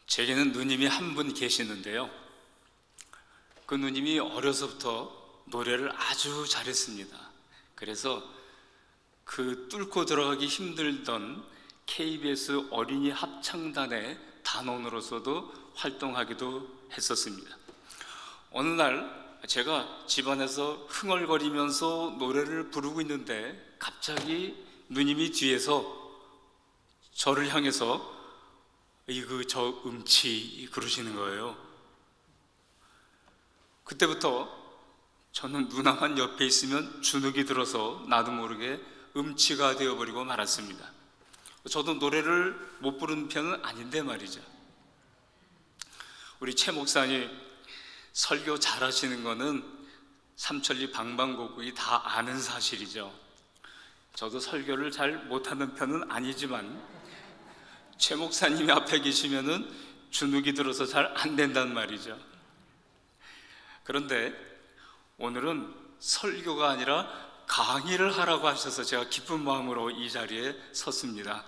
제게는 누님이 한 분 계시는데요. 그 누님이 어려서부터 노래를 아주 잘했습니다. 그래서 그 뚫고 들어가기 힘들던 KBS 어린이 합창단의 단원으로서도 활동하기도 했었습니다. 어느 날 제가 집안에서 흥얼거리면서 노래를 부르고 있는데 갑자기 누님이 뒤에서 저를 향해서 저 음치 그러시는 거예요. 그때부터 저는 누나만 옆에 있으면 주눅이 들어서 나도 모르게 음치가 되어버리고 말았습니다. 저도 노래를 못 부르는 편은 아닌데 말이죠. 우리 최 목사님 설교 잘하시는 거는 삼천리 방방곡곡이 다 아는 사실이죠. 저도 설교를 잘 못하는 편은 아니지만 최 목사님이 앞에 계시면은 주눅이 들어서 잘 안 된단 말이죠. 그런데 오늘은 설교가 아니라 강의를 하라고 하셔서 제가 기쁜 마음으로 이 자리에 섰습니다.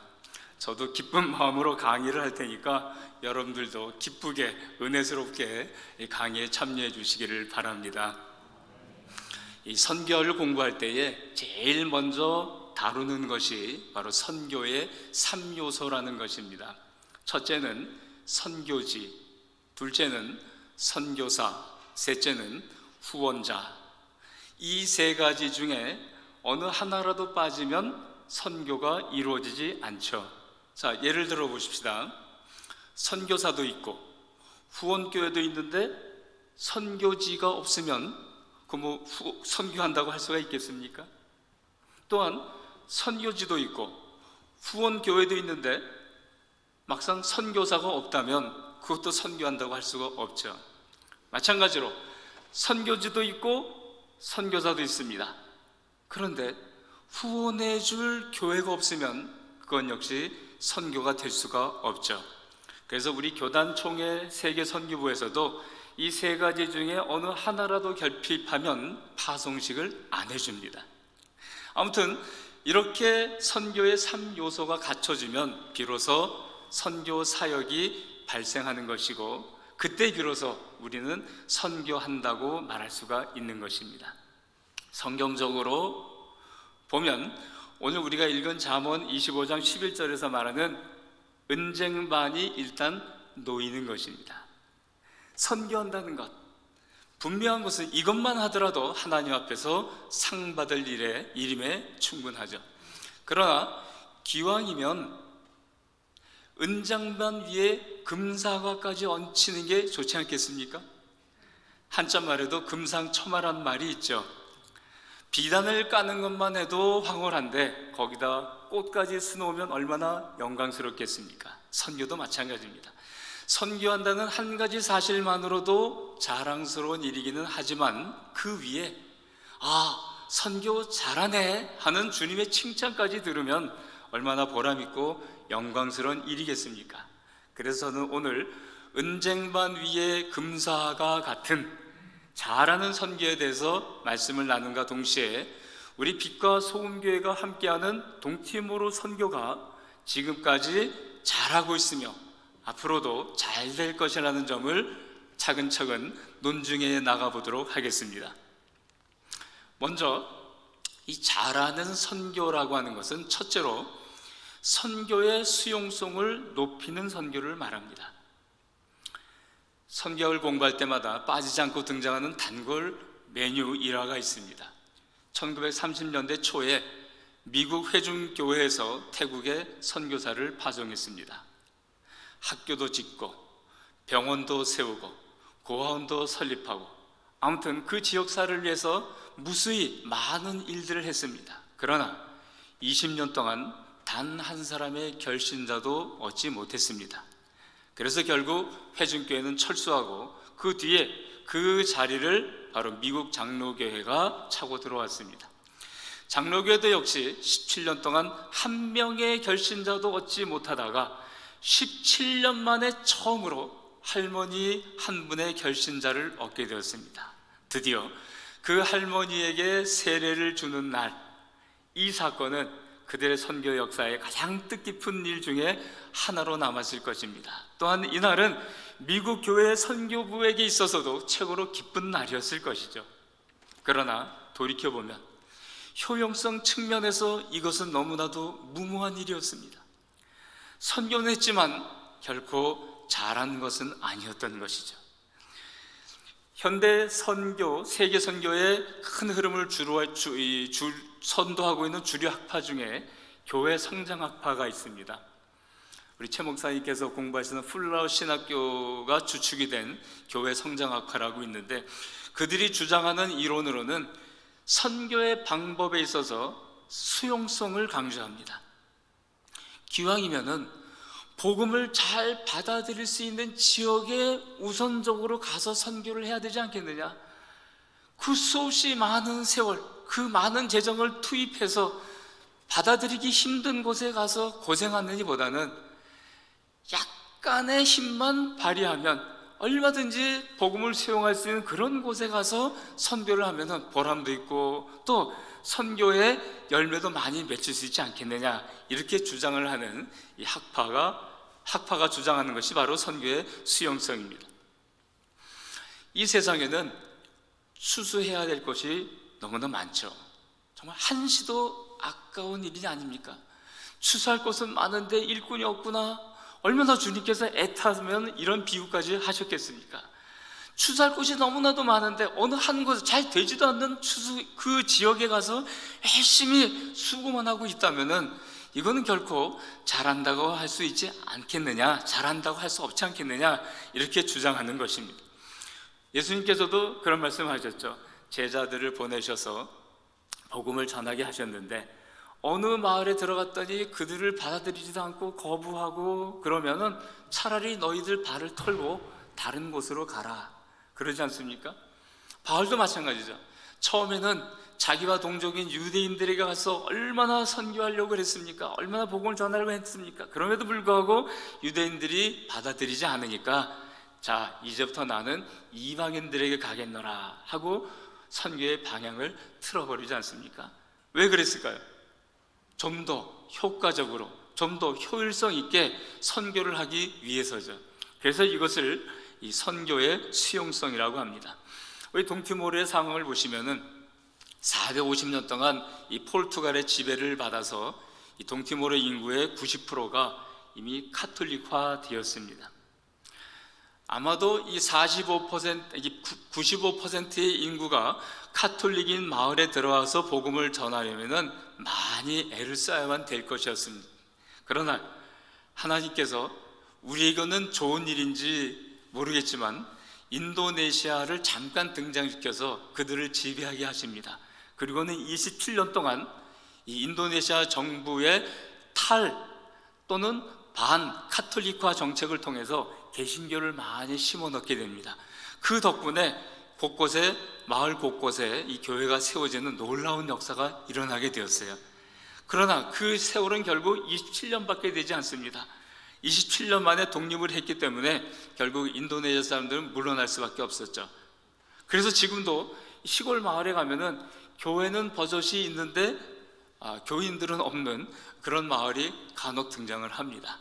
저도 기쁜 마음으로 강의를 할 테니까 여러분들도 기쁘게 은혜스럽게 이 강의에 참여해 주시기를 바랍니다. 이 선교를 공부할 때에 제일 먼저 다루는 것이 바로 선교의 3요소라는 것입니다. 첫째는 선교지, 둘째는 선교사, 셋째는 후원자. 이 세 가지 중에 어느 하나라도 빠지면 선교가 이루어지지 않죠. 자, 예를 들어 보십시다. 선교사도 있고 후원교회도 있는데 선교지가 없으면 선교한다고 할 수가 있겠습니까? 또한 선교지도 있고 후원교회도 있는데 막상 선교사가 없다면 그것도 선교한다고 할 수가 없죠. 마찬가지로 선교지도 있고 선교사도 있습니다. 그런데 후원해 줄 교회가 없으면 그건 역시 선교가 될 수가 없죠. 그래서 우리 교단총회 세계선교부에서도 이 세 가지 중에 어느 하나라도 결핍하면 파송식을 안 해줍니다. 아무튼 이렇게 선교의 3요소가 갖춰지면 비로소 선교 사역이 발생하는 것이고 그때 비로소 우리는 선교한다고 말할 수가 있는 것입니다. 성경적으로 보면 오늘 우리가 읽은 잠언 25장 11절에서 말하는 은쟁반이 일단 놓이는 것입니다. 선교한다는 것, 분명한 것은 이것만 하더라도 하나님 앞에서 상 받을 일임에 충분하죠. 그러나 기왕이면 은장반 위에 금사과까지 얹히는 게 좋지 않겠습니까? 한자말에도 금상첨화란 말이 있죠. 비단을 까는 것만 해도 황홀한데 거기다 꽃까지 수놓으면 얼마나 영광스럽겠습니까? 선교도 마찬가지입니다. 선교한다는 한 가지 사실만으로도 자랑스러운 일이기는 하지만 그 위에 선교 잘하네 하는 주님의 칭찬까지 들으면 얼마나 보람있고 영광스러운 일이겠습니까? 그래서 저는 오늘 은쟁반 위에 금사가 같은 잘하는 선교에 대해서 말씀을 나눈과 동시에 우리 빛과 소금교회가 함께하는 동티모르 선교가 지금까지 잘하고 있으며 앞으로도 잘 될 것이라는 점을 차근차근 논증해 나가보도록 하겠습니다. 먼저 이 잘하는 선교라고 하는 것은 첫째로 선교의 수용성을 높이는 선교를 말합니다. 선교를 공부할 때마다 빠지지 않고 등장하는 단골 메뉴 일화가 있습니다. 1930년대 초에 미국 회중교회에서 태국에 선교사를 파송했습니다. 학교도 짓고 병원도 세우고 고아원도 설립하고 아무튼 그 지역사를 위해서 무수히 많은 일들을 했습니다. 그러나 20년 동안 단 한 사람의 결신자도 얻지 못했습니다. 그래서 결국 회중교회는 철수하고 그 뒤에 그 자리를 바로 미국 장로교회가 차고 들어왔습니다. 장로교회도 역시 17년 동안 한 명의 결신자도 얻지 못하다가 17년 만에 처음으로 할머니 한 분의 결신자를 얻게 되었습니다. 드디어 그 할머니에게 세례를 주는 날, 이 사건은 그들의 선교 역사의 가장 뜻깊은 일 중에 하나로 남았을 것입니다. 또한 이날은 미국 교회 선교부에게 있어서도 최고로 기쁜 날이었을 것이죠. 그러나 돌이켜보면 효용성 측면에서 이것은 너무나도 무모한 일이었습니다. 선교는 했지만 결코 잘한 것은 아니었던 것이죠. 현대 선교, 세계 선교의 큰 흐름을 선도하고 있는 주류 학파 중에 교회 성장학파가 있습니다. 우리 최 목사님께서 공부하시는 풀라우 신학교가 주축이 된 교회 성장학파라고 있는데, 그들이 주장하는 이론으로는 선교의 방법에 있어서 수용성을 강조합니다. 기왕이면은 복음을 잘 받아들일 수 있는 지역에 우선적으로 가서 선교를 해야 되지 않겠느냐. 그 수없이 많은 세월, 그 많은 재정을 투입해서 받아들이기 힘든 곳에 가서 고생하느니보다는 약간의 힘만 발휘하면 얼마든지 복음을 수용할 수 있는 그런 곳에 가서 선교를 하면 보람도 있고 또 선교의 열매도 많이 맺힐 수 있지 않겠느냐, 이렇게 주장을 하는 이 학파가 주장하는 것이 바로 선교의 수용성입니다. 이 세상에는 추수해야 될 것이 너무나 많죠. 정말 한시도 아까운 일이 아닙니까? 추수할 것은 많은데 일꾼이 없구나. 얼마나 주님께서 애타면 이런 비유까지 하셨겠습니까? 추수할 곳이 너무나도 많은데 어느 한 곳 잘 되지도 않는 그 지역에 가서 열심히 수고만 하고 있다면은 이거는 결코 잘한다고 할 수 있지 않겠느냐, 잘한다고 할 수 없지 않겠느냐, 이렇게 주장하는 것입니다. 예수님께서도 그런 말씀하셨죠. 제자들을 보내셔서 복음을 전하게 하셨는데 어느 마을에 들어갔더니 그들을 받아들이지도 않고 거부하고 그러면은 차라리 너희들 발을 털고 다른 곳으로 가라, 그러지 않습니까? 바울도 마찬가지죠. 처음에는 자기와 동족인 유대인들에게 가서 얼마나 선교하려고 했습니까? 얼마나 복음을 전하려고 했습니까? 그럼에도 불구하고 유대인들이 받아들이지 않으니까 자, 이제부터 나는 이방인들에게 가겠노라 하고 선교의 방향을 틀어버리지 않습니까? 왜 그랬을까요? 좀 더 효과적으로, 좀 더 효율성 있게 선교를 하기 위해서죠. 그래서 이것을 이 선교의 수용성이라고 합니다. 우리 동티모르의 상황을 보시면은 450년 동안 이 포르투갈의 지배를 받아서 이 동티모르 인구의 90%가 이미 카톨릭화 되었습니다. 아마도 이 95%의 인구가 카톨릭인 마을에 들어와서 복음을 전하려면은 많이 애를 써야만 될 것이었습니다. 그러나 하나님께서 우리에게는 좋은 일인지 모르겠지만 인도네시아를 잠깐 등장시켜서 그들을 지배하게 하십니다. 그리고는 27년 동안 이 인도네시아 정부의 탈 또는 반 카톨릭화 정책을 통해서 개신교를 많이 심어 넣게 됩니다. 그 덕분에 곳곳에, 마을 곳곳에 이 교회가 세워지는 놀라운 역사가 일어나게 되었어요. 그러나 그 세월은 결국 27년밖에 되지 않습니다. 27년 만에 독립을 했기 때문에 결국 인도네시아 사람들은 물러날 수밖에 없었죠. 그래서 지금도 시골 마을에 가면은 교회는 버젓이 있는데 교인들은 없는 그런 마을이 간혹 등장을 합니다.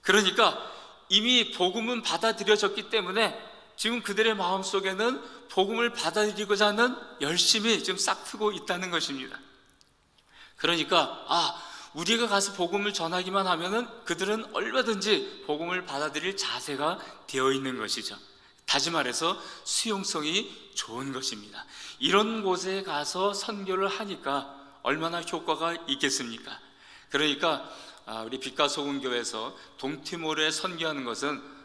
그러니까 이미 복음은 받아들여졌기 때문에 지금 그들의 마음속에는 복음을 받아들이고자 하는 열심이 지금 싹트고 있다는 것입니다. 그러니까 우리가 가서 복음을 전하기만 하면은 그들은 얼마든지 복음을 받아들일 자세가 되어 있는 것이죠. 다시 말해서 수용성이 좋은 것입니다. 이런 곳에 가서 선교를 하니까 얼마나 효과가 있겠습니까? 그러니까 우리 빛과 소금 교회에서 동티모르에 선교하는 것은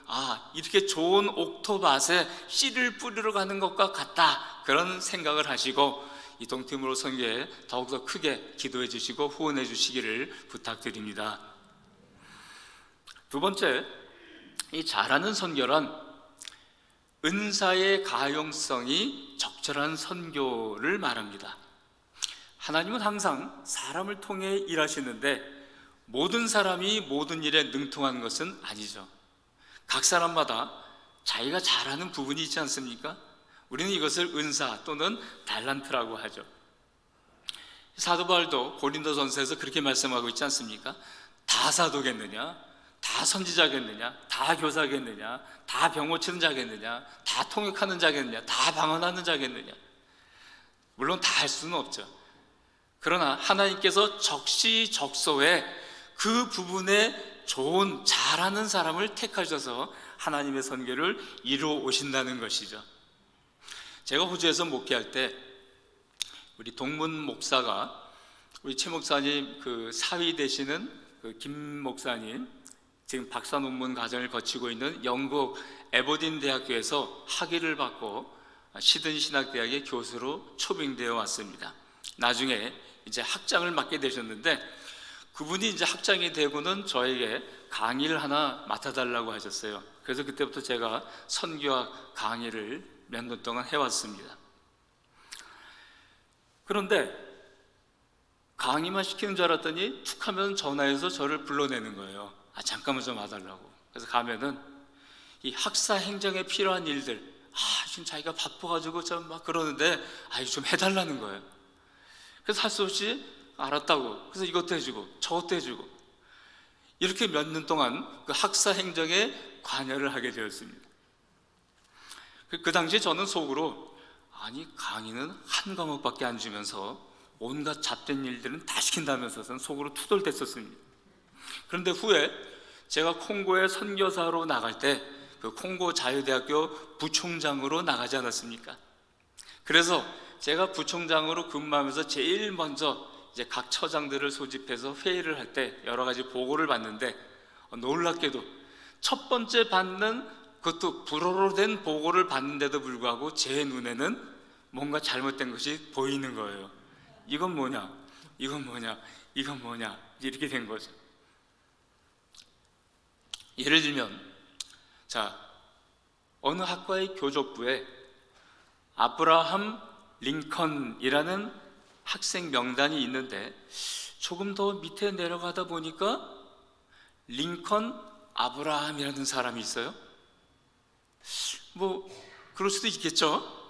이렇게 좋은 옥토밭에 씨를 뿌리러 가는 것과 같다, 그런 생각을 하시고 이 동티모르 선교에 더욱더 크게 기도해 주시고 후원해 주시기를 부탁드립니다. 두 번째, 이 잘하는 선교란 은사의 가용성이 적절한 선교를 말합니다. 하나님은 항상 사람을 통해 일하시는데 모든 사람이 모든 일에 능통한 것은 아니죠. 각 사람마다 자기가 잘하는 부분이 있지 않습니까? 우리는 이것을 은사 또는 달란트라고 하죠. 사도 바울도 고린도전서에서 그렇게 말씀하고 있지 않습니까? 다 사도겠느냐? 다 선지자겠느냐? 다 교사겠느냐? 다 병 고치는 자겠느냐? 다 통역하는 자겠느냐? 다 방언하는 자겠느냐? 물론 다 할 수는 없죠. 그러나 하나님께서 적시적소에 그 부분에 좋은 잘하는 사람을 택하셔서 하나님의 선교를 이루어 오신다는 것이죠. 제가 호주에서 목회할 때 우리 동문 목사가 우리 최 목사님 그 사위 되시는 그 김 목사님, 지금 박사 논문 과정을 거치고 있는 영국 에버딘 대학교에서 학위를 받고 시드니 신학대학의 교수로 초빙되어 왔습니다. 나중에 이제 학장을 맡게 되셨는데, 그분이 이제 학장이 되고는 저에게 강의를 하나 맡아달라고 하셨어요. 그래서 그때부터 제가 선교학 강의를 몇 년 동안 해왔습니다. 그런데 강의만 시키는 줄 알았더니 툭 하면 전화해서 저를 불러내는 거예요. 잠깐만 좀 와달라고. 그래서 가면은 이 학사 행정에 필요한 일들, 지금 자기가 바빠가지고 좀 막 그러는데 이거 좀 해달라는 거예요. 그래서 할 수 없이 알았다고. 그래서 이것도 해주고 저것도 해주고 이렇게 몇 년 동안 그 학사 행정에 관여를 하게 되었습니다. 그 당시에 저는 속으로 강의는 한 과목밖에 안 주면서 온갖 잡된 일들은 다 시킨다면서 저는 속으로 투덜댔었습니다. 그런데 후에 제가 콩고에 선교사로 나갈 때 그 콩고 자유대학교 부총장으로 나가지 않았습니까? 그래서 제가 부총장으로 근무하면서 제일 먼저 이제 각 처장들을 소집해서 회의를 할 때 여러 가지 보고를 받는데, 놀랍게도 첫 번째 받는 그것도 불어로 된 보고를 받는데도 불구하고 제 눈에는 뭔가 잘못된 것이 보이는 거예요. 이건 뭐냐? 이건 뭐냐? 이건 뭐냐? 이렇게 된 거죠. 예를 들면 어느 학과의 교족부에 아브라함 링컨이라는 학생 명단이 있는데, 조금 더 밑에 내려가다 보니까 링컨 아브라함이라는 사람이 있어요. 뭐 그럴 수도 있겠죠.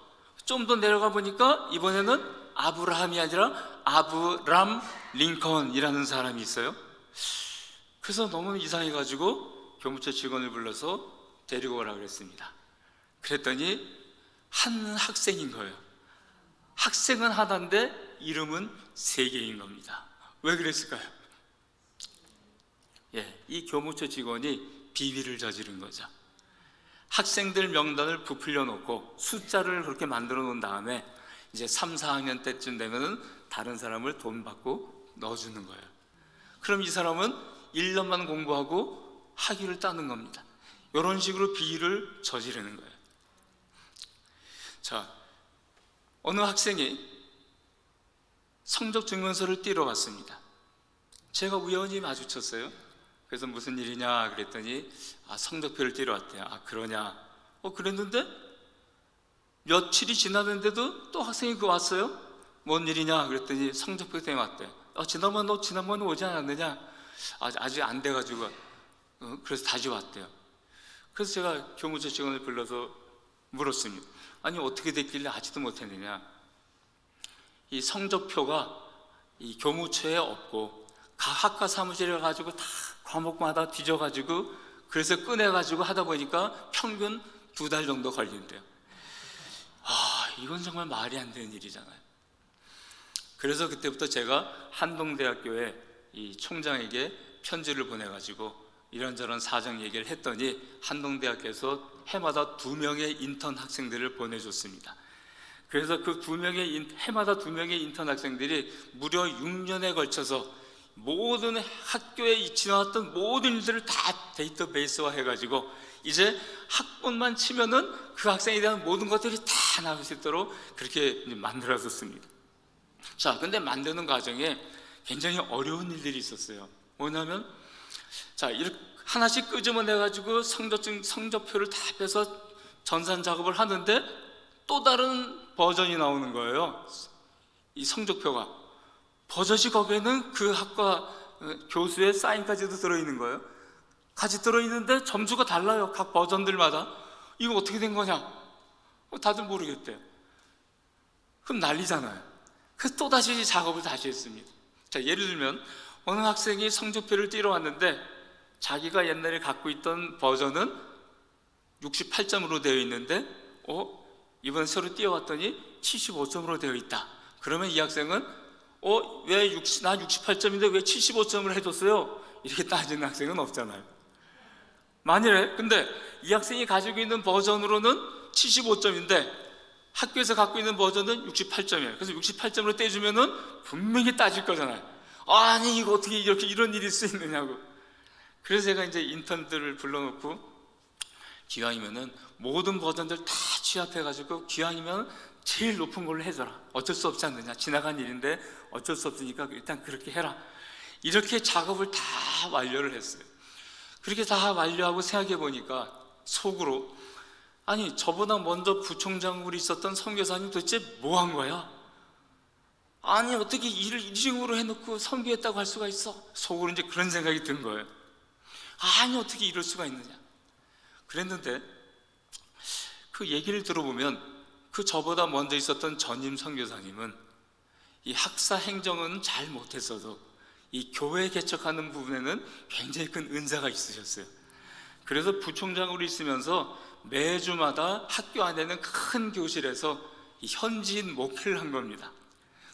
좀 더 내려가 보니까 이번에는 아브라함이 아니라 아브람 링컨이라는 사람이 있어요. 그래서 너무 이상해가지고 교무처 직원을 불러서 데리고 오라고 그랬습니다. 그랬더니 한 학생인 거예요. 학생은 하나인데 이름은 세 개인 겁니다. 왜 그랬을까요? 이 교무처 직원이 비위를 저지른 거죠. 학생들 명단을 부풀려 놓고 숫자를 그렇게 만들어 놓은 다음에 이제 3, 4학년 때쯤 되면은 다른 사람을 돈 받고 넣어주는 거예요. 그럼 이 사람은 1년만 공부하고 학위를 따는 겁니다. 이런 식으로 비위를 저지르는 거예요. 어느 학생이 성적 증명서를 띄러 왔습니다. 제가 우연히 마주쳤어요. 그래서 무슨 일이냐 그랬더니 성적표를 띄러 왔대요. 그러냐? 그랬는데 며칠이 지났는데도 또 학생이 왔어요. 뭔 일이냐 그랬더니 성적표 때문에 왔대. 너 지난번에 오지 않았느냐? 아직 안 돼가지고 그래서 다시 왔대요. 그래서 제가 교무처 직원을 불러서 물었습니다. 어떻게 됐길래 아직도 못했느냐? 이 성적표가 이 교무처에 없고 각 학과 사무실에 가지고 다 과목마다 뒤져가지고 그래서 꺼내가지고 하다 보니까 평균 2달 정도 걸린대요. 이건 정말 말이 안 되는 일이잖아요. 그래서 그때부터 제가 한동대학교에 이 총장에게 편지를 보내가지고 이런저런 사정 얘기를 했더니 한동대학교에서 해마다 2명의 인턴 학생들을 보내줬습니다. 그래서 그 해마다 2명의 인턴 학생들이 무려 6년에 걸쳐서 모든 학교에 지나왔던 모든 일들을 다 데이터베이스화 해가지고 이제 학번만 치면은 그 학생에 대한 모든 것들이 다 나올 수 있도록 그렇게 만들어졌습니다. 근데 만드는 과정에 굉장히 어려운 일들이 있었어요. 뭐냐면 이렇게 하나씩 끄집어내가지고 성적표를 다 빼서 전산 작업을 하는데 또 다른 버전이 나오는 거예요. 이 성적표가 버젓이 거기에는 그 학과 교수의 사인까지도 들어있는 거예요. 같이 들어있는데 점수가 달라요. 각 버전들마다. 이거 어떻게 된 거냐? 다들 모르겠대요. 그럼 난리잖아요. 그래서 또다시 작업을 다시 했습니다. 자, 예를 들면 어느 학생이 성적표를 띄러 왔는데 자기가 옛날에 갖고 있던 버전은 68점으로 되어 있는데 이번에 새로 띄워왔더니 75점으로 되어 있다. 그러면 이 학생은 나 68점인데 왜 75점을 해줬어요? 이렇게 따지는 학생은 없잖아요. 만일에 근데 이 학생이 가지고 있는 버전으로는 75점인데 학교에서 갖고 있는 버전은 68점이에요. 그래서 68점으로 떼주면은 분명히 따질 거잖아요. 아니 이거 어떻게 이런 일이 있을 수 있느냐고. 그래서 제가 이제 인턴들을 불러놓고 기왕이면은 모든 버전들 다 취합해가지고 기왕이면 제일 높은 걸로 해줘라. 어쩔 수 없지 않느냐. 지나간 일인데 어쩔 수 없으니까 일단 그렇게 해라. 이렇게 작업을 다 완료를 했어요. 그렇게 다 완료하고 생각해 보니까 속으로 아니 저보다 먼저 부총장으로 있었던 선교사님 도대체 뭐 한 거야? 아니 어떻게 일을 이 식으로 해놓고 선교했다고 할 수가 있어? 속으로 이제 그런 생각이 든 거예요. 아니 어떻게 이럴 수가 있느냐. 그랬는데 그 얘기를 들어보면 그 저보다 먼저 있었던 전임 선교사님은 이 학사 행정은 잘 못했어도 이 교회 개척하는 부분에는 굉장히 큰 은사가 있으셨어요. 그래서 부총장으로 있으면서 매주마다 학교 안에는 큰 교실에서 이 현지인 목회를 한 겁니다.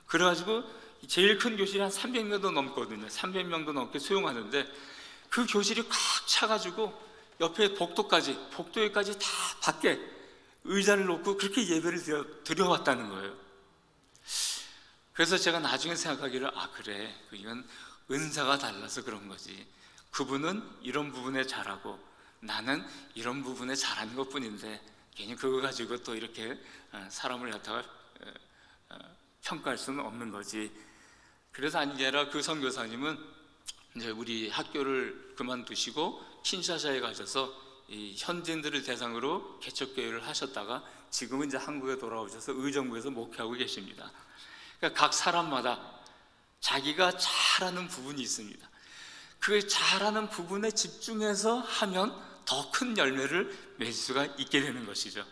그래가지고 제일 큰 교실이 한 300명도 넘거든요. 300명도 넘게 수용하는데 그 교실이 꽉 차가지고 옆에 복도에까지 다 밖에 의자를 놓고 그렇게 예배를 드려왔다는 거예요. 그래서 제가 나중에 생각하기를 그래 이건 은사가 달라서 그런 거지. 그분은 이런 부분에 잘하고 나는 이런 부분에 잘하는 것뿐인데 괜히 그거 가지고 또 이렇게 사람을 갖다가 평가할 수는 없는 거지. 그래서 아니라 그 선교사님은 이제 우리 학교를 그만두시고 킨샤사에 가셔서 이 현지인들을 대상으로 개척교회를 하셨다가 지금은 이제 한국에 돌아오셔서 의정부에서 목회하고 계십니다. 그러니까 각 사람마다 자기가 잘하는 부분이 있습니다. 그 잘하는 부분에 집중해서 하면 더 큰 열매를 맺을 수가 있게 되는 것이죠.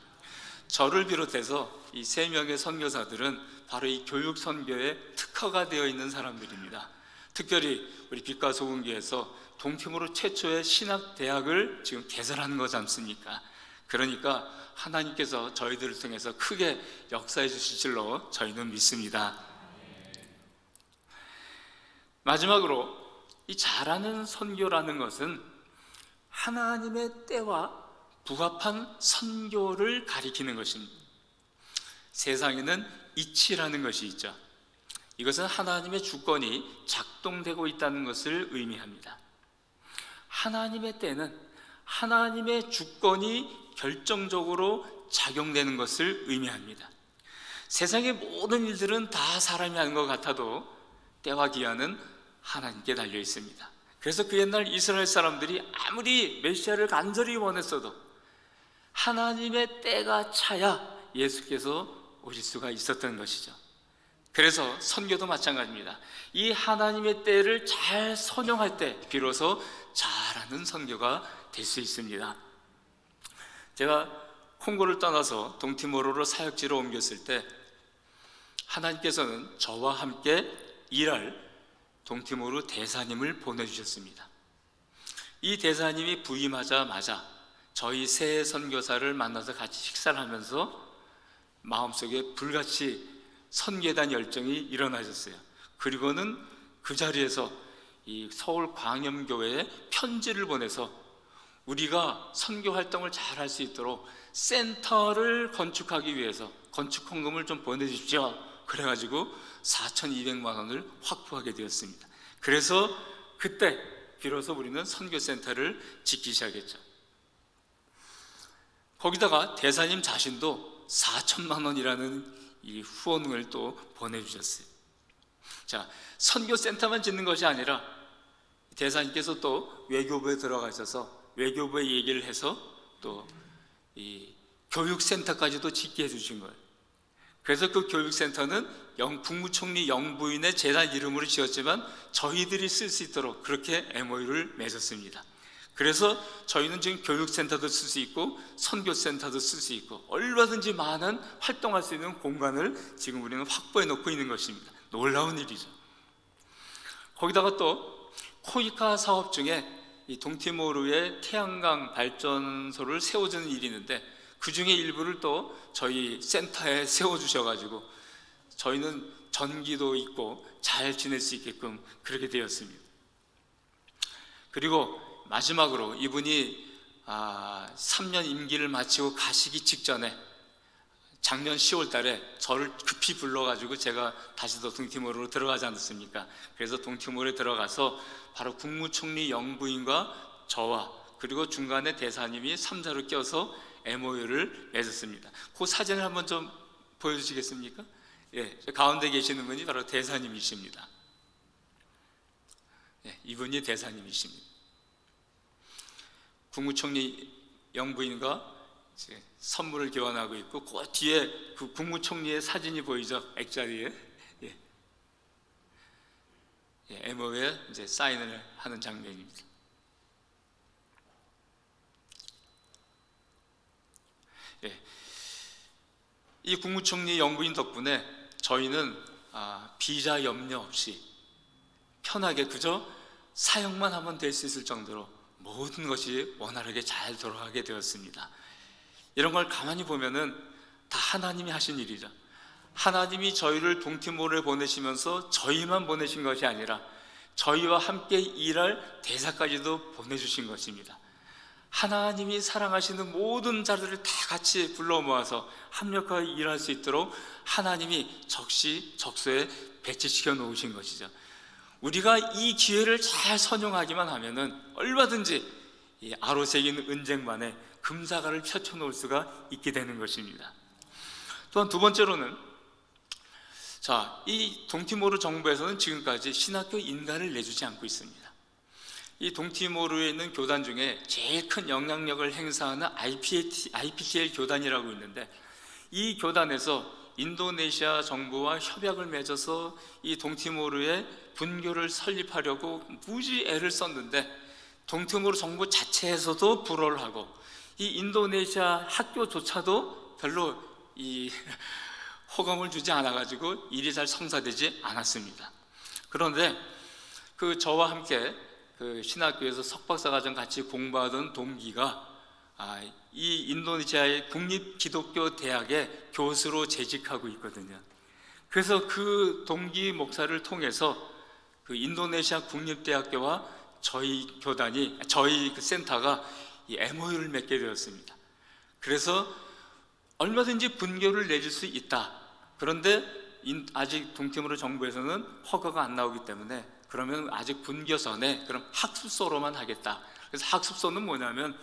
저를 비롯해서 이 3명의 선교사들은 바로 이 교육 선교에 특화가 되어 있는 사람들입니다. 특별히 우리 빛과 소금교에서 동티모르 최초의 신학대학을 지금 개설하는 거지 않습니까? 그러니까 하나님께서 저희들을 통해서 크게 역사해 주실 줄로 저희는 믿습니다. 마지막으로 이 잘하는 선교라는 것은 하나님의 때와 부합한 선교를 가리키는 것입니다. 세상에는 이치라는 것이 있죠. 이것은 하나님의 주권이 작동되고 있다는 것을 의미합니다. 하나님의 때는 하나님의 주권이 결정적으로 작용되는 것을 의미합니다. 세상의 모든 일들은 다 사람이 하는 것 같아도 때와 기한은 하나님께 달려 있습니다. 그래서 그 옛날 이스라엘 사람들이 아무리 메시아를 간절히 원했어도 하나님의 때가 차야 예수께서 오실 수가 있었던 것이죠. 그래서 선교도 마찬가지입니다. 이 하나님의 때를 잘 선용할 때 비로소 잘하는 선교가 될 수 있습니다. 제가 콩고를 떠나서 동티모르로 사역지로 옮겼을 때 하나님께서는 저와 함께 일할 동티모르 대사님을 보내주셨습니다. 이 대사님이 부임하자마자 저희 새 선교사를 만나서 같이 식사를 하면서 마음속에 불같이 선교에 대한 열정이 일어나셨어요. 그리고는 그 자리에서 이 서울 광염교회에 편지를 보내서 우리가 선교 활동을 잘 할 수 있도록 센터를 건축하기 위해서 건축 헌금을 좀 보내주십시오. 그래가지고 4,200만 원을 확보하게 되었습니다. 그래서 그때 비로소 우리는 선교센터를 짓기 시작했죠. 거기다가 대사님 자신도 4천만 원이라는 이 후원을 또 보내주셨어요. 자, 선교센터만 짓는 것이 아니라 대사님께서 또 외교부에 들어가셔서 외교부에 얘기를 해서 또 이 교육센터까지도 짓게 해주신 거예요. 그래서 그 교육센터는 국무총리 영부인의 재단 이름으로 지었지만 저희들이 쓸 수 있도록 그렇게 MOU를 맺었습니다. 그래서 저희는 지금 교육센터도 쓸 수 있고 선교센터도 쓸 수 있고 얼마든지 많은 활동할 수 있는 공간을 지금 우리는 확보해 놓고 있는 것입니다. 놀라운 일이죠. 거기다가 또 코이카 사업 중에 이 동티모르에 태양광 발전소를 세워주는 일이 있는데 그 중에 일부를 또 저희 센터에 세워주셔가지고 저희는 전기도 있고 잘 지낼 수 있게끔 그렇게 되었습니다. 그리고 마지막으로 이분이 3년 임기를 마치고 가시기 직전에 작년 10월 달에 저를 급히 불러가지고 제가 다시 또 동티모르로 들어가지 않았습니까? 그래서 동티모르에 들어가서 바로 국무총리 영부인과 저와 그리고 중간에 대사님이 3자로 껴서 MOU를 맺었습니다. 그 사진을 한번 좀 보여주시겠습니까? 예, 가운데 계시는 분이 바로 대사님이십니다. 예, 이분이 대사님이십니다. 국무총리 영부인과 선물을 교환하고 있고 그 뒤에 그 국무총리의 사진이 보이죠? 액자리에. 예. 예, MOU에 이제 사인을 하는 장면입니다. 예. 이 국무총리 영부인 덕분에 저희는 비자 염려 없이 편하게 그저 사역만 하면 될 수 있을 정도로 모든 것이 원활하게 잘 돌아가게 되었습니다. 이런 걸 가만히 보면은 다 하나님이 하신 일이죠. 하나님이 저희를 동티모르에 보내시면서 저희만 보내신 것이 아니라 저희와 함께 일할 대사까지도 보내주신 것입니다. 하나님이 사랑하시는 모든 자들을 다 같이 불러 모아서 합력하여 일할 수 있도록 하나님이 적시적소에 배치시켜 놓으신 것이죠. 우리가 이 기회를 잘 선용하기만 하면은 얼마든지 이 아로새긴 은쟁반에 금사과를 펼쳐놓을 수가 있게 되는 것입니다. 또한 두 번째로는 이 동티모르 정부에서는 지금까지 신학교 인가를 내주지 않고 있습니다. 이 동티모르에 있는 교단 중에 제일 큰 영향력을 행사하는 IPTL 교단이라고 있는데 이 교단에서 인도네시아 정부와 협약을 맺어서 이 동티모르에 분교를 설립하려고 무지 애를 썼는데 동티모르 정부 자체에서도 불허를 하고 이 인도네시아 학교조차도 별로 이 호감을 주지 않아가지고 일이 잘 성사되지 않았습니다. 그런데 저와 함께 신학교에서 석박사과정 같이 공부하던 동기가 이 인도네시아의 국립기독교대학의 교수로 재직하고 있거든요. 그래서 그 동기 목사를 통해서 인도네시아 국립대학교와 저희 교단이, 저희 센터가 이 MOU를 맺게 되었습니다. 그래서 얼마든지 분교를 내줄 수 있다. 그런데 아직 동티모르 정부에서는 허가가 안 나오기 때문에 그러면 아직 분교 전에 그럼 학습소로만 하겠다. 그래서 학습소는 뭐냐면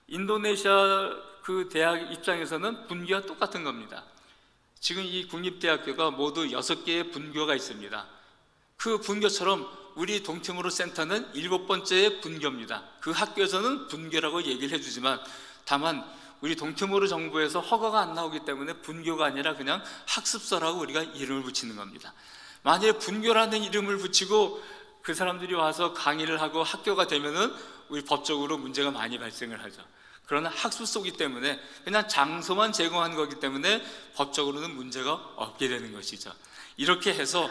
인도네시아 그 대학 입장에서는 분교와 똑같은 겁니다. 지금 이 국립대학교가 모두 6개의 분교가 있습니다. 그 분교처럼 우리 동티모르 센터는 7번째의 분교입니다. 그 학교에서는 분교라고 얘기를 해주지만 다만 우리 동티모르 정부에서 허가가 안 나오기 때문에 분교가 아니라 그냥 학습소라고 우리가 이름을 붙이는 겁니다. 만약에 분교라는 이름을 붙이고 그 사람들이 와서 강의를 하고 학교가 되면은 우리 법적으로 문제가 많이 발생을 하죠. 그러나 학습소이기 때문에 그냥 장소만 제공한 거기 때문에 법적으로는 문제가 없게 되는 것이죠. 이렇게 해서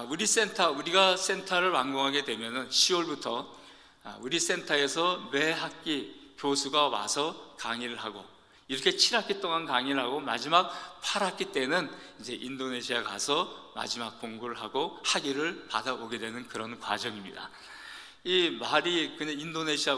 우리가 센터를 완공하게 되면은 10월부터 우리 센터에서 매 학기 교수가 와서 강의를 하고 이렇게 7학기 동안 강의를 하고 마지막 8학기 때는 이제 인도네시아 가서 마지막 공부를 하고 학위를 받아오게 되는 그런 과정입니다. 이 말이 그냥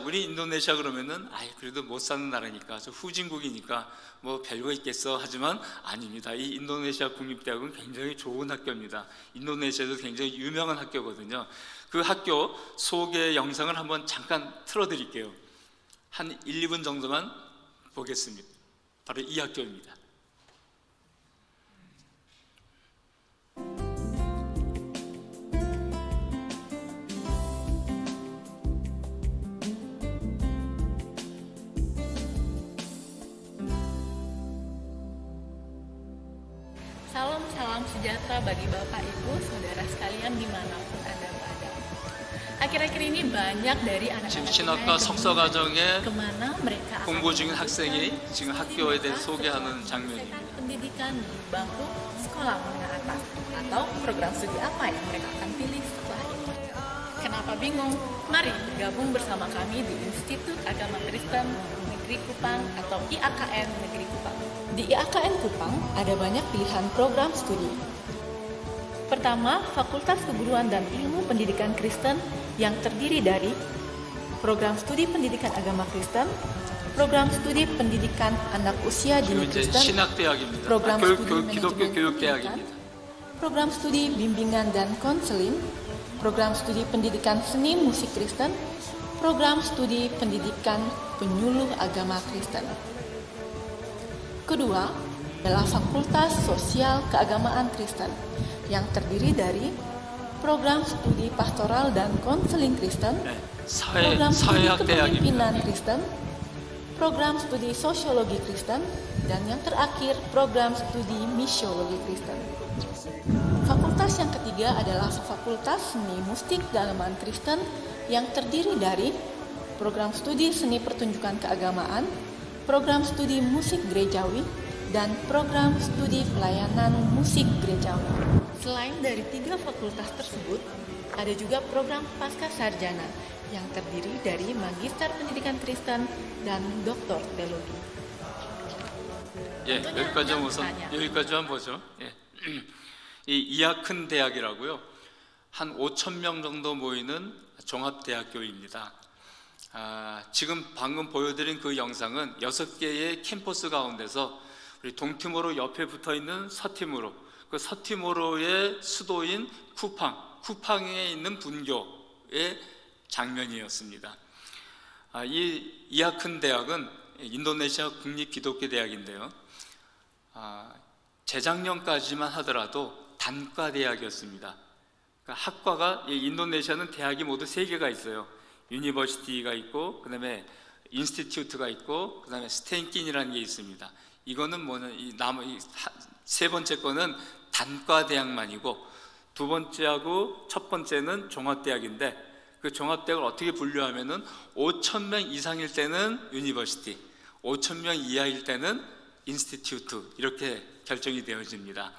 우리 인도네시아 그러면은 그래도 못 사는 나라니까 저 후진국이니까 뭐 별거 있겠어 하지만 아닙니다. 이 인도네시아 국립대학은 굉장히 좋은 학교입니다. 인도네시아도 굉장히 유명한 학교거든요. 그 학교 소개 영상을 한번 잠깐 틀어드릴게요. 한 1, 2분 정도만 보겠습니다. 바로 이 학교입니다. Salam sejahtera bagi Bapak Ibu, saudara sekalian dimanapun Anda berada. Akhir-akhir ini banyak dari 지금 anak-anak 신학과 석사 과정에 kemana mereka akan 공부 중인 학생이 지금 학교에 대해 menyelesaikan 소개하는 장면입니다. pendidikan di bangku sekolah menengah atas atau program studi apa yang mereka akan pilih setelah itu. Kenapa bingung? Mari gabung bersama kami di Institut Agama Kristen Negeri Kupang atau IAKN Negeri Kupang. Di IAKN Kupang ada banyak pilihan program studi. Pertama, Fakultas Keguruan dan Ilmu Pendidikan Kristen yang terdiri dari program studi pendidikan agama Kristen, program studi pendidikan anak usia 지금 dini 이제 Kristen, 신학대학입니다. program studi 기독교 manajemen pendidikan, 교육대학입니다. program studi bimbingan dan konseling, program studi pendidikan seni musik Kristen, program studi pendidikan penyuluh agama Kristen. Kedua, adalah Fakultas Sosial Keagamaan Kristen yang terdiri dari program studi pastoral dan konseling Kristen, 네, program studi kepemimpinan 사회학대학입니다. Kristen, program studi sosiologi Kristen, dan yang terakhir program studi misiologi Kristen. Fakultas yang ketiga adalah Fakultas Seni Musik Dalaman Kristen yang terdiri dari program studi seni pertunjukan keagamaan, program studi musik gerejawi, dan program studi pelayanan musik gerejawi. Selain dari tiga fakultas tersebut, ada juga program pasca sarjana yang terdiri dari Magister Pendidikan Kristen dan Doktor Teologi. 예, 여기까지만 보죠. 예. 이 이하큰 대학이라고요. 한 5천 명 정도 모이는 종합대학교입니다. 지금 방금 보여드린 그 영상은 6개의 캠퍼스 가운데서 우리 동티모로 옆에 붙어있는 서티모로, 그 서티모로의 수도인 쿠팡에 있는 분교의 장면이었습니다. 이 이하큰 대학은 인도네시아 국립기독교대학인데요. 재작년까지만 하더라도 단과대학이었습니다. 그러니까 학과가, 인도네시아는 대학이 모두 3개가 있어요. 유니버시티가 있고, 그 다음에 인스티튜트가 있고, 그 다음에 스테인킨이라는 게 있습니다. 이거는 세 번째 거는 단과대학만이고, 두 번째하고 첫 번째는 종합대학인데, 그 종합대학을 어떻게 분류하면은 5천 명 이상일 때는 유니버시티, 5천 명 이하일 때는 인스티튜트, 이렇게 결정이 되어집니다.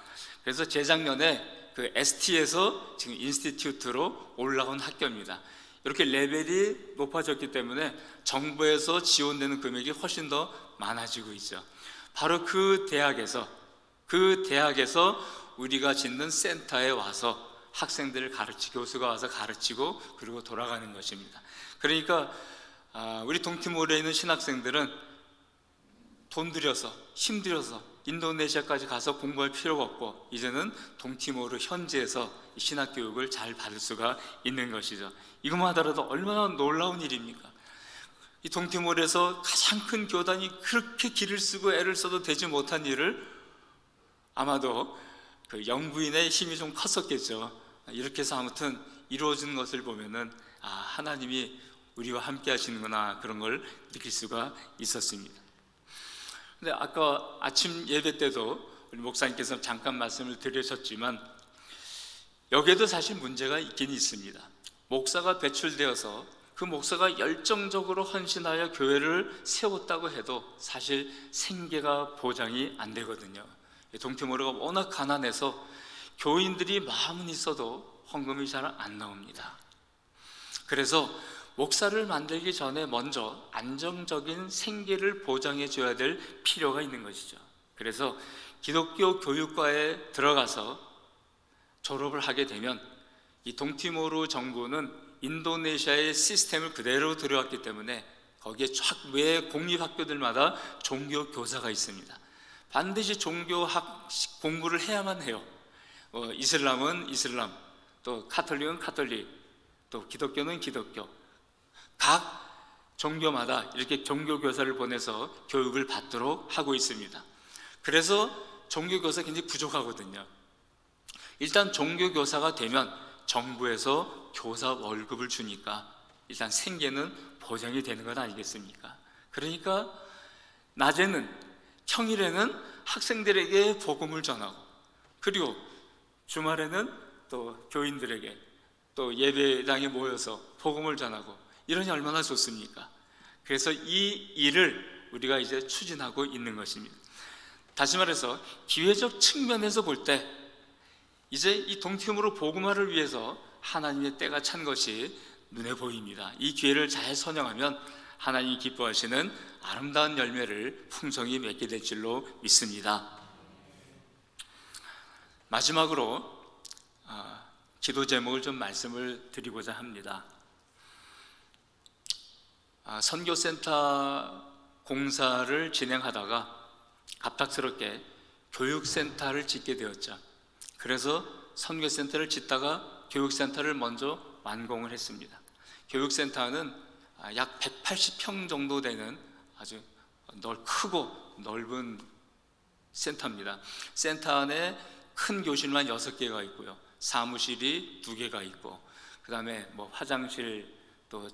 그래서 재작년에 그 ST에서 지금 인스티튜트로 올라온 학교입니다. 이렇게 레벨이 높아졌기 때문에 정부에서 지원되는 금액이 훨씬 더 많아지고 있죠. 바로 그 대학에서 우리가 짓는 센터에 와서 학생들을 교수가 와서 가르치고 그리고 돌아가는 것입니다. 그러니까 우리 동티모르에 있는 신학생들은 돈 들여서 힘들여서 인도네시아까지 가서 공부할 필요가 없고, 이제는 동티모르 현지에서 신학교육을 잘 받을 수가 있는 것이죠. 이것만 하더라도 얼마나 놀라운 일입니까? 이 동티모르에서 가장 큰 교단이 그렇게 기를 쓰고 애를 써도 되지 못한 일을 아마도 그 영부인의 힘이 좀 컸었겠죠. 이렇게 해서 아무튼 이루어진 것을 보면은 하나님이 우리와 함께 하시는구나, 그런 걸 느낄 수가 있었습니다. 근데 아까 아침 예배 때도 우리 목사님께서 잠깐 말씀을 드리셨지만, 여기에도 사실 문제가 있긴 있습니다. 목사가 배출되어서 그 목사가 열정적으로 헌신하여 교회를 세웠다고 해도 사실 생계가 보장이 안 되거든요. 동티모르가 워낙 가난해서 교인들이 마음은 있어도 헌금이 잘 안 나옵니다. 그래서 목사를 만들기 전에 먼저 안정적인 생계를 보장해 줘야 될 필요가 있는 것이죠. 그래서 기독교 교육과에 들어가서 졸업을 하게 되면 이 동티모르 정부는 인도네시아의 시스템을 그대로 들여왔기 때문에 거기에 매 공립학교들마다 종교 교사가 있습니다. 반드시 종교학 공부를 해야만 해요. 이슬람은 이슬람, 또 카톨릭은 카톨릭, 또 기독교는 기독교, 각 종교마다 이렇게 종교교사를 보내서 교육을 받도록 하고 있습니다. 그래서 종교교사 굉장히 부족하거든요. 일단 종교교사가 되면 정부에서 교사 월급을 주니까 일단 생계는 보장이 되는 것 아니겠습니까? 그러니까 낮에는, 평일에는 학생들에게 복음을 전하고, 그리고 주말에는 또 교인들에게 또 예배당에 모여서 복음을 전하고 이러니 얼마나 좋습니까? 그래서 이 일을 우리가 이제 추진하고 있는 것입니다. 다시 말해서 기회적 측면에서 볼 때 이제 이 동티모르 복음화를 위해서 하나님의 때가 찬 것이 눈에 보입니다. 이 기회를 잘 선영하면 하나님이 기뻐하시는 아름다운 열매를 풍성히 맺게 될 줄로 믿습니다. 마지막으로 기도 제목을 좀 말씀을 드리고자 합니다. 선교센터 공사를 진행하다가 갑작스럽게 교육센터를 짓게 되었죠. 그래서 선교센터를 짓다가 교육센터를 먼저 완공을 했습니다. 교육센터는 약 180평 정도 되는 아주 크고 넓은 센터입니다. 센터 안에 큰 교실만 6개가 있고요, 사무실이 2개가 있고, 그 다음에 화장실, 또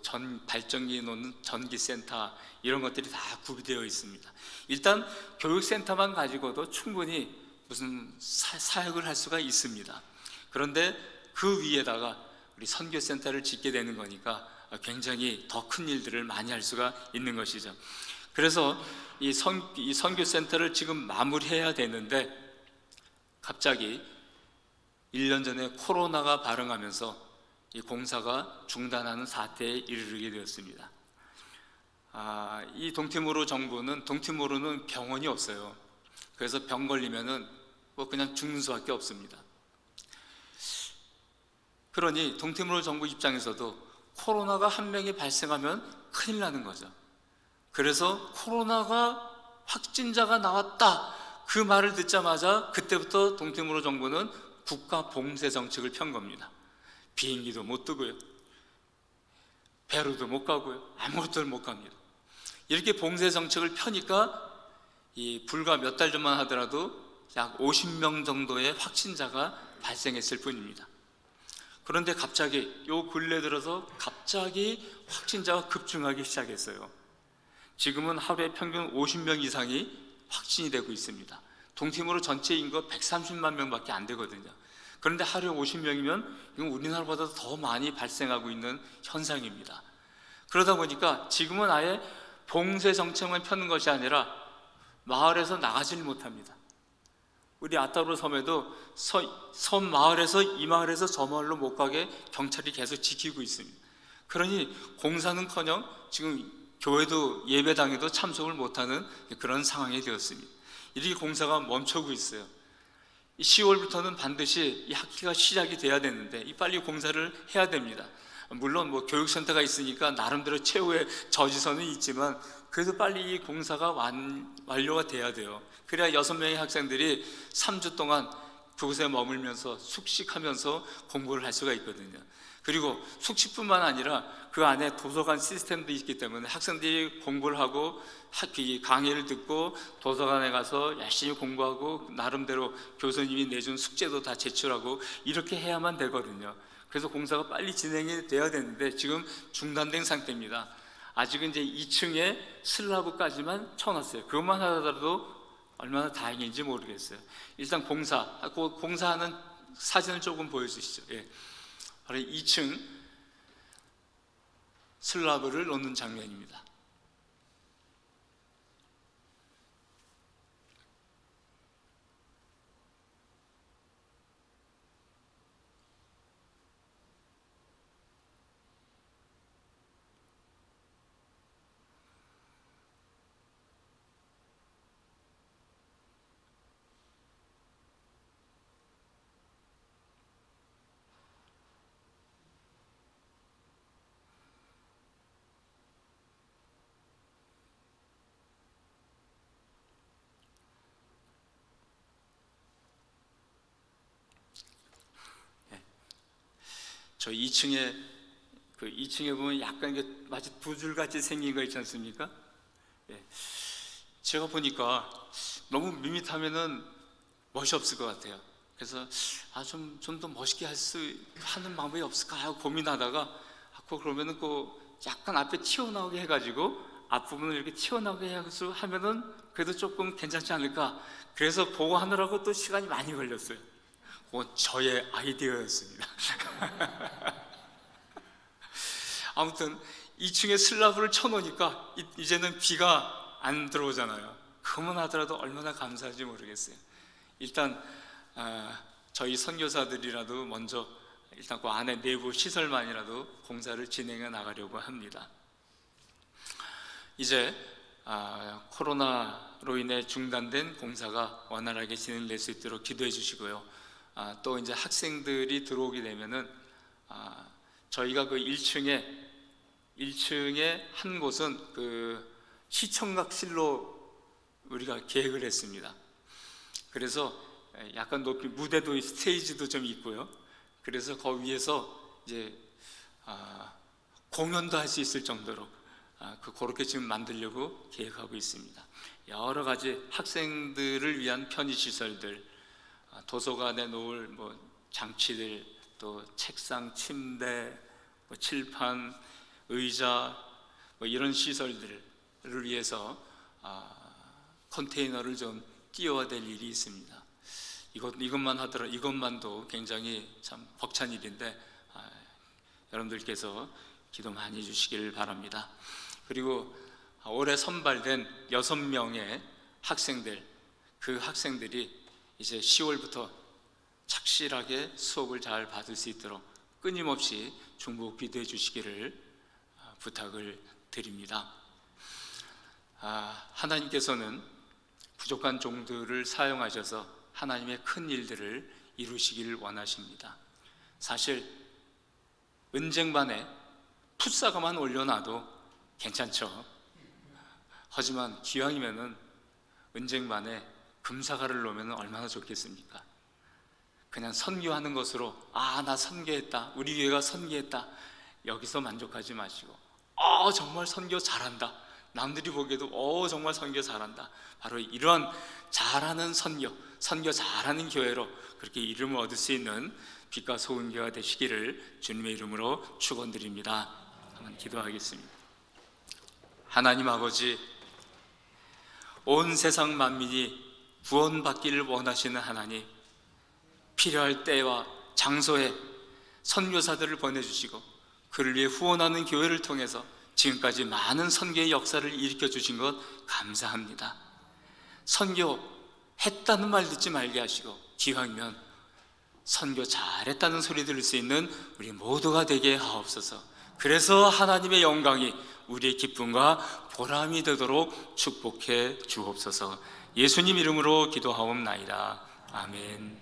발전기 놓는 전기센터, 이런 것들이 다 구비되어 있습니다. 일단 교육센터만 가지고도 충분히 무슨 사역을 할 수가 있습니다. 그런데 그 위에다가 우리 선교센터를 짓게 되는 거니까 굉장히 더 큰 일들을 많이 할 수가 있는 것이죠. 그래서 이 선교센터를 지금 마무리해야 되는데 갑자기 1년 전에 코로나가 발生하면서 이 공사가 중단하는 사태에 이르게 되었습니다. 이 동티모르는 병원이 없어요. 그래서 병 걸리면은 그냥 죽는 수밖에 없습니다. 그러니 동티모르 정부 입장에서도 코로나가 한 명이 발생하면 큰일 나는 거죠. 그래서 코로나가 확진자가 나왔다, 그 말을 듣자마자 그때부터 동티모르 정부는 국가 봉쇄 정책을 편 겁니다. 비행기도 못 뜨고요, 배로도 못 가고요, 아무것도 못 갑니다. 이렇게 봉쇄 정책을 펴니까 불과 몇 달 전만 하더라도 약 50명 정도의 확진자가 발생했을 뿐입니다. 그런데 갑자기 요 근래 들어서 갑자기 확진자가 급증하기 시작했어요. 지금은 하루에 평균 50명 이상이 확진이 되고 있습니다. 동티모르 전체 인구가 130만 명밖에 안 되거든요. 그런데 하루에 50명이면 이건 우리나라보다 더 많이 발생하고 있는 현상입니다. 그러다 보니까 지금은 아예 봉쇄 정책만 펴는 것이 아니라 마을에서 나가지를 못합니다. 우리 아따로 섬에도 섬 마을에서 이 마을에서 저 마을로 못 가게 경찰이 계속 지키고 있습니다. 그러니 공사는커녕 지금 교회도 예배당에도 참석을 못하는 그런 상황이 되었습니다. 이렇게 공사가 멈추고 있어요. 10월부터는 반드시 이 학기가 시작이 돼야 되는데 빨리 공사를 해야 됩니다. 물론 교육센터가 있으니까 나름대로 최후의 저지선은 있지만 그래도 빨리 이 공사가 완료가 돼야 돼요. 그래야 6명의 학생들이 3주 동안 그곳에 머물면서 숙식하면서 공부를 할 수가 있거든요. 그리고 숙식뿐만 아니라 그 안에 도서관 시스템도 있기 때문에 학생들이 공부를 하고 강의를 듣고 도서관에 가서 열심히 공부하고 나름대로 교수님이 내준 숙제도 다 제출하고 이렇게 해야만 되거든요. 그래서 공사가 빨리 진행이 돼야 되는데 지금 중단된 상태입니다. 아직은 이제 2층에 슬라브까지만 쳐놨어요. 그것만 하더라도 얼마나 다행인지 모르겠어요. 일단 공사하는 사진을 조금 보여주시죠. 예. 바로 2층 슬라브를 놓는 장면입니다. 저 2층에 보면 약간 이게 마치 두 줄 같이 생긴 거 있지 않습니까? 예. 제가 보니까 너무 밋밋하면은 멋이 없을 것 같아요. 그래서 좀 더 멋있게 하는 방법이 없을까 하고 고민하다가 그러면은 약간 앞에 튀어나오게 해가지고 앞부분을 이렇게 튀어나오게 하면은 그래도 조금 괜찮지 않을까. 그래서 그거 하느라고 또 시간이 많이 걸렸어요. 그건 저의 아이디어였습니다. 아무튼 2층에 슬라브를 쳐놓으니까 이제는 비가 안 들어오잖아요. 그것만 하더라도 얼마나 감사한지 모르겠어요. 일단 저희 선교사들이라도 먼저 일단 그 안에 내부 시설만이라도 공사를 진행해 나가려고 합니다. 이제 코로나로 인해 중단된 공사가 원활하게 진행될 수 있도록 기도해 주시고요. 또 이제 학생들이 들어오게 되면은 저희가 그 1층에 한 곳은 그 시청각실로 우리가 계획을 했습니다. 그래서 약간 높이 무대도 스테이지도 좀 있고요. 그래서 거기 위에서 이제 공연도 할 수 있을 정도로 그렇게 지금 만들려고 계획하고 있습니다. 여러 가지 학생들을 위한 편의 시설들, 도서관에 놓을 뭐 장치들, 또 책상, 침대, 뭐 칠판, 의자, 뭐 이런 시설들을 위해서 컨테이너를 좀 띄워야 될 일이 있습니다. 이것만도 굉장히 참 벅찬 일인데 여러분들께서 기도 많이 해주시길 바랍니다. 그리고 올해 선발된 6명의 학생들, 그 학생들이 이제 10월부터 착실하게 수업을 잘 받을 수 있도록 끊임없이 중보 기도해 주시기를 부탁을 드립니다. 하나님께서는 부족한 종들을 사용하셔서 하나님의 큰 일들을 이루시길 원하십니다. 사실 은쟁반에 풋사과만 올려놔도 괜찮죠. 하지만 기왕이면은 은쟁반에 금사과를 놓으면 얼마나 좋겠습니까? 그냥 선교하는 것으로 나 선교했다, 우리 교회가 선교했다, 여기서 만족하지 마시고 정말 선교 잘한다, 남들이 보기에도 정말 선교 잘한다, 바로 이런 잘하는 선교 잘하는 교회로 그렇게 이름을 얻을 수 있는 빛과 소금 교회가 되시기를 주님의 이름으로 축원드립니다. 한번 기도하겠습니다. 하나님 아버지, 온 세상 만민이 구원받기를 원하시는 하나님, 필요할 때와 장소에 선교사들을 보내주시고 그를 위해 후원하는 교회를 통해서 지금까지 많은 선교의 역사를 일으켜 주신 것 감사합니다. 선교했다는 말 듣지 말게 하시고 기왕이면 선교 잘했다는 소리 들을 수 있는 우리 모두가 되게 하옵소서. 그래서 하나님의 영광이 우리의 기쁨과 보람이 되도록 축복해 주옵소서. 예수님 이름으로 기도하옵나이다. 아멘.